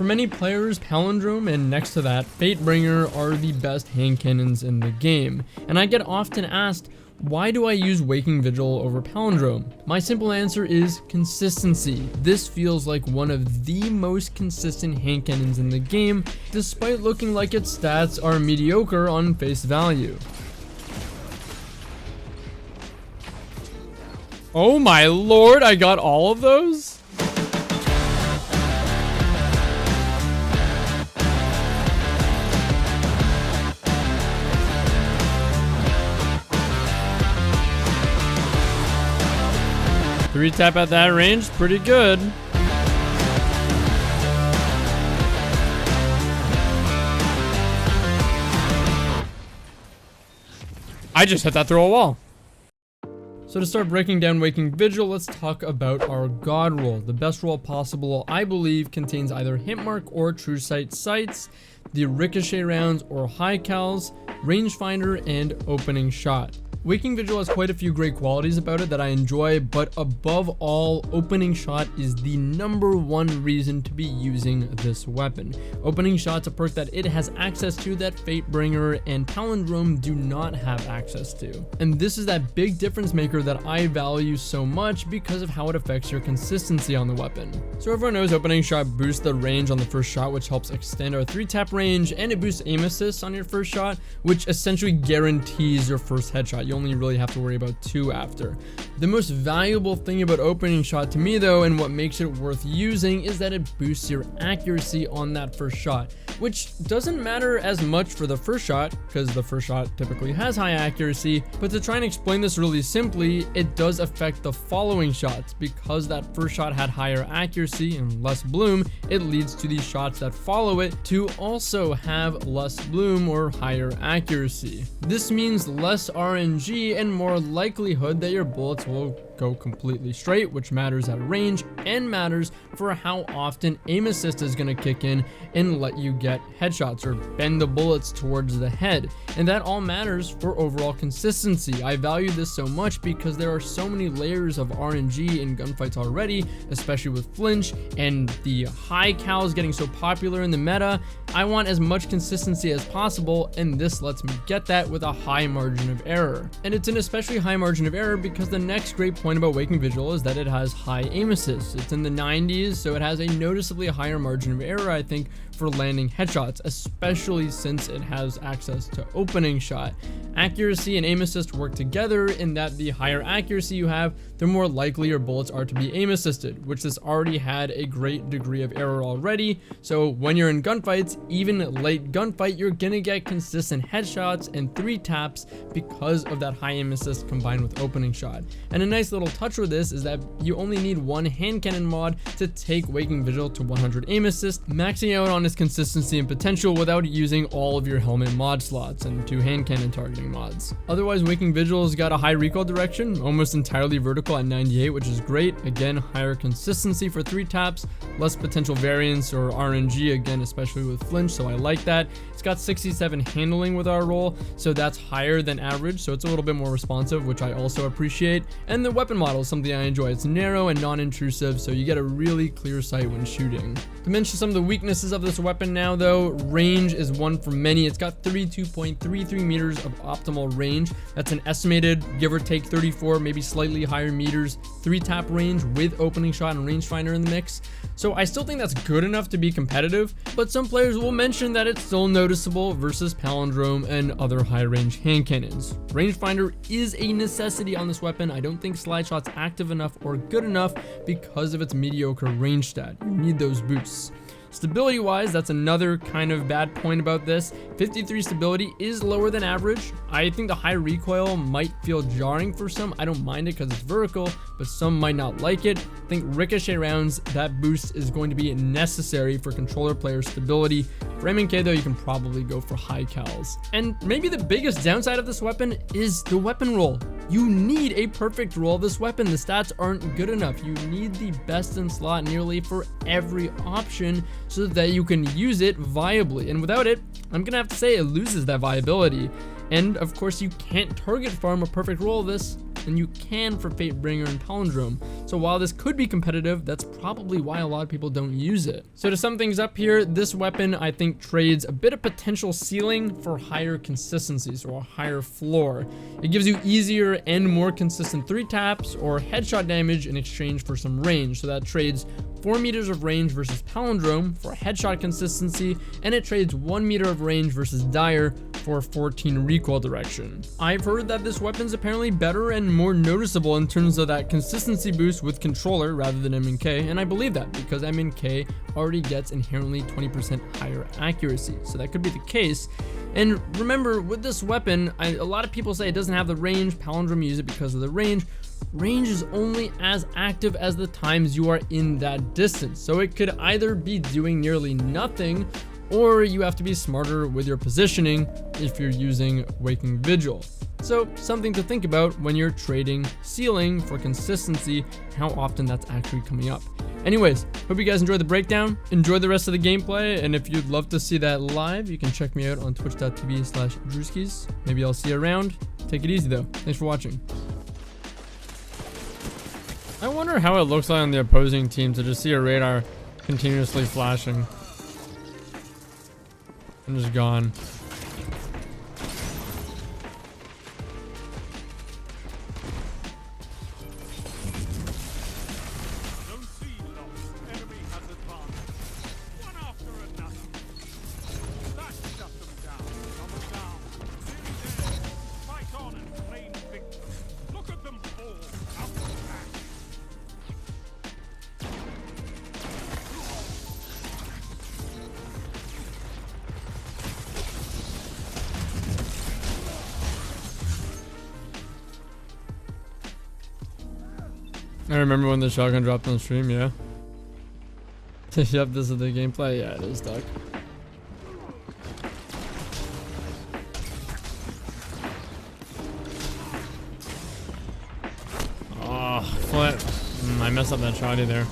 For many players, Palindrome and next to that, Fatebringer are the best hand cannons in the game, and I get often asked, why do I use Waking Vigil over Palindrome? My simple answer is consistency. This feels like one of the most consistent hand cannons in the game, despite looking like its stats are mediocre on face value. Oh my lord, I got all of those? Three tap at that range, pretty good. I just hit that through a wall. So to start breaking down Waking Vigil, let's talk about our God roll. The best roll possible, I believe, contains either hit mark or true sight sights, the ricochet rounds or high cals, rangefinder, and opening shot. Waking Vigil has quite a few great qualities about it that I enjoy, but above all, opening shot is the #1 reason to be using this weapon. Opening shot's a perk that it has access to that Fatebringer and Palindrome do not have access to. And this is that big difference maker that I value so much because of how it affects your consistency on the weapon. So everyone knows opening shot boosts the range on the first shot, which helps extend our 3-tap range, and it boosts aim assist on your first shot, which essentially guarantees your first headshot. You only really have to worry about 2 after. The most valuable thing about opening shot to me though, and what makes it worth using, is that it boosts your accuracy on that first shot, which doesn't matter as much for the first shot because the first shot typically has high accuracy, but to try and explain this really simply, it does affect the following shots. Because that first shot had higher accuracy and less bloom, it leads to the shots that follow it to also have less bloom or higher accuracy. This means less RNG and more likelihood that your bullets will go completely straight, which matters at range and matters for how often aim assist is going to kick in and let you get headshots or bend the bullets towards the head. And that all matters for overall consistency. I value this so much because there are so many layers of RNG in gunfights already, especially with flinch and the high cals getting so popular in the meta. I want as much consistency as possible, and this lets me get that with a high margin of error. And it's an especially high margin of error because the next great point about Waking Vigil is that it has high aim assist. It's in the 90s, so it has a noticeably higher margin of error, I think, for landing headshots, especially since it has access to opening shot. Accuracy and aim assist work together in that the higher accuracy you have, the more likely your bullets are to be aim assisted, which this already had a great degree of error already. So when you're in gunfights, even late gunfight, you're gonna get consistent headshots and 3 taps because of that high aim assist combined with opening shot. And a nice little touch with this is that you only need 1 hand cannon mod to take Waking Vigil to 100 aim assist, maxing out on its consistency and potential without using all of your helmet mod slots and 2 hand cannon targeting mods. Otherwise, Waking Vigil's got a high recoil direction, almost entirely vertical at 98, which is great. Again, higher consistency for 3 taps, less potential variance or RNG, again, especially with flinch, so I like that. It's got 67 handling with our roll, so that's higher than average, so it's a little bit more responsive, which I also appreciate. And the weapon model is something I enjoy. It's narrow and non-intrusive, so you get a really clear sight when shooting. To mention some of the weaknesses of this weapon now though, range is one for many. It's got 32.33 meters of optimal range. That's an estimated, give or take, 34, maybe slightly higher meters, 3-tap range with opening shot and rangefinder in the mix. So I still think that's good enough to be competitive, but some players will mention that it's still noticeable versus Palindrome and other high range hand cannons. Rangefinder is a necessity on this weapon. I don't think slide shot's active enough or good enough because of its mediocre range stat. You need those boosts. Stability wise, that's another kind of bad point about this. 53 stability is lower than average. I think the high recoil might feel jarring for some. I don't mind it because it's vertical, but some might not like it. I think ricochet rounds, that boost is going to be necessary for controller player stability. For MNK though, you can probably go for high cals. And maybe the biggest downside of this weapon is the weapon roll. You need a perfect roll of this weapon. The stats aren't good enough. You need the best in slot nearly for every option so that you can use it viably. And without it, I'm gonna have to say it loses that viability. And of course, you can't target farm a perfect roll of this than you can for Fatebringer and Palindrome. So while this could be competitive, that's probably why a lot of people don't use it. So to sum things up here, this weapon I think trades a bit of potential ceiling for higher consistency, so a higher floor. It gives you easier and more consistent 3 taps or headshot damage in exchange for some range, so that trades 4 meters of range versus Palindrome for headshot consistency, and it trades 1 meter of range versus Dire for 14 recoil direction. I've heard that this weapon's apparently better and more noticeable in terms of that consistency boost with controller rather than M&K, and I believe that because M&K already gets inherently 20% higher accuracy, so that could be the case. And remember, with this weapon, a lot of people say it doesn't have the range. Palindrome use it because of the range. Range is only as active as the times you are in that distance, so it could either be doing nearly nothing, or you have to be smarter with your positioning if you're using Waking Vigil. So something to think about when you're trading ceiling for consistency, how often that's actually coming up. Anyways, hope you guys enjoyed the breakdown. Enjoy the rest of the gameplay, and if you'd love to see that live, you can check me out on twitch.tv/Drewskys. Maybe I'll see you around. Take it easy though. Thanks for watching. I wonder how it looks like on the opposing team to just see a radar continuously flashing. I'm just gone. I remember when the shotgun dropped on stream, yeah. Yep, this is the gameplay. Yeah, it is stuck. Oh, what? I messed up that shotty there.